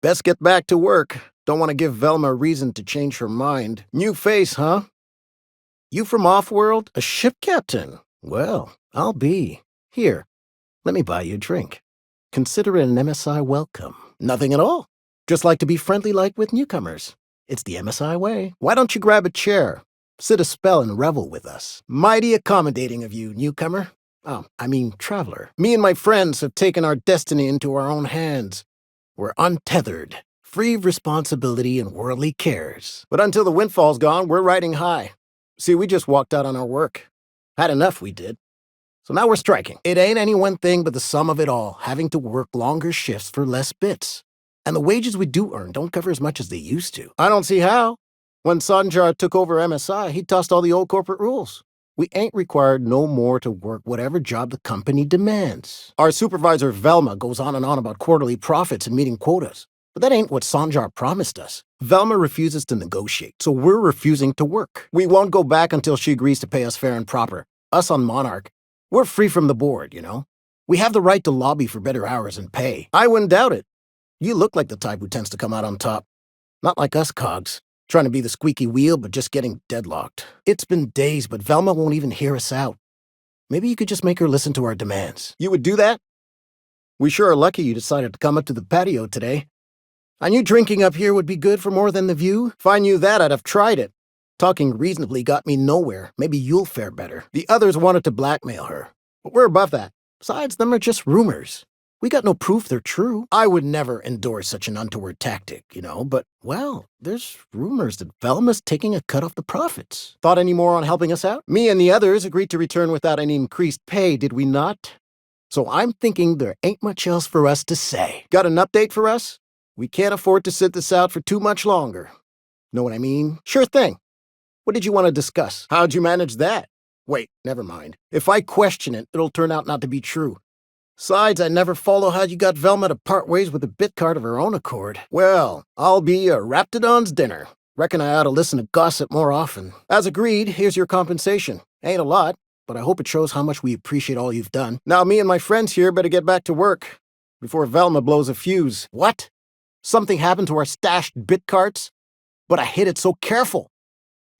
Best get back to work. Don't want to give Velma a reason to change her mind. New face, huh? You from Off-World? A ship captain? Well, I'll be. Here, let me buy you a drink. Consider it an MSI welcome. Nothing at all. Just like to be friendly like with newcomers. It's the MSI way. Why don't you grab a chair? Sit a spell and revel with us. Mighty accommodating of you, newcomer. Oh, I mean traveler. Me and my friends have taken our destiny into our own hands. We're untethered, free of responsibility and worldly cares. But until the windfall's gone, we're riding high. See, we just walked out on our work. Had enough, we did. So now we're striking. It ain't any one thing but the sum of it all, having to work longer shifts for less bits. And the wages we do earn don't cover as much as they used to. I don't see how. When Sanjar took over MSI, he tossed all the old corporate rules. We ain't required no more to work whatever job the company demands. Our supervisor Velma goes on and on about quarterly profits and meeting quotas. But that ain't what Sanjar promised us. Velma refuses to negotiate, so we're refusing to work. We won't go back until she agrees to pay us fair and proper. Us on Monarch. We're free from the board, you know? We have the right to lobby for better hours and pay. I wouldn't doubt it. You look like the type who tends to come out on top. Not like us cogs. Trying to be the squeaky wheel, but just getting deadlocked. It's been days, but Velma won't even hear us out. Maybe you could just make her listen to our demands. You would do that? We sure are lucky you decided to come up to the patio today. I knew drinking up here would be good for more than the view. If I knew that, I'd have tried it. Talking reasonably got me nowhere. Maybe you'll fare better. The others wanted to blackmail her. But we're above that. Besides, them are just rumors. We got no proof they're true. I would never endorse such an untoward tactic, you know, but, well, there's rumors that Velma's taking a cut off the profits. Thought any more on helping us out? Me and the others agreed to return without any increased pay, did we not? So I'm thinking there ain't much else for us to say. Got an update for us? We can't afford to sit this out for too much longer. Know what I mean? Sure thing. What did you want to discuss? How'd you manage that? Wait, never mind. If I question it, it'll turn out not to be true. Besides, I never follow how you got Velma to part ways with a bit card of her own accord. Well, I'll be a Raptidon's dinner. Reckon I ought to listen to gossip more often. As agreed, here's your compensation. Ain't a lot, but I hope it shows how much we appreciate all you've done. Now me and my friends here better get back to work before Velma blows a fuse. What? Something happened to our stashed bit carts? But I hid it so careful.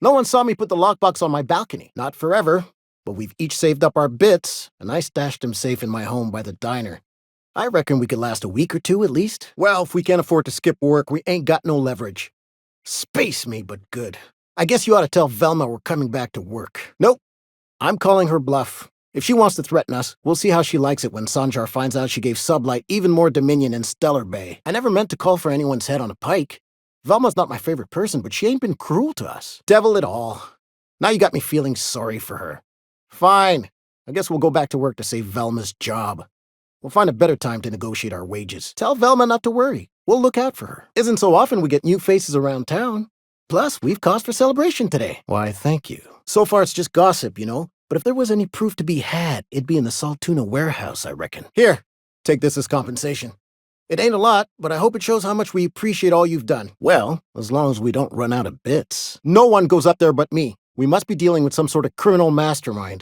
No one saw me put the lockbox on my balcony. Not forever. But we've each saved up our bits, and I stashed them safe in my home by the diner. I reckon we could last a week or two at least. Well, if we can't afford to skip work, we ain't got no leverage. Space me, but good. I guess you ought to tell Velma we're coming back to work. Nope. I'm calling her bluff. If she wants to threaten us, we'll see how she likes it when Sanjar finds out she gave Sublight even more dominion in Stellar Bay. I never meant to call for anyone's head on a pike. Velma's not my favorite person, but she ain't been cruel to us. Devil it all. Now you got me feeling sorry for her. Fine. I guess we'll go back to work to save Velma's job. We'll find a better time to negotiate our wages. Tell Velma not to worry. We'll look out for her. Isn't so often we get new faces around town. Plus, we've cause for celebration today. Why, thank you. So far it's just gossip, you know? But if there was any proof to be had, it'd be in the Saltuna warehouse, I reckon. Here, take this as compensation. It ain't a lot, but I hope it shows how much we appreciate all you've done. Well, as long as we don't run out of bits. No one goes up there but me. We must be dealing with some sort of criminal mastermind.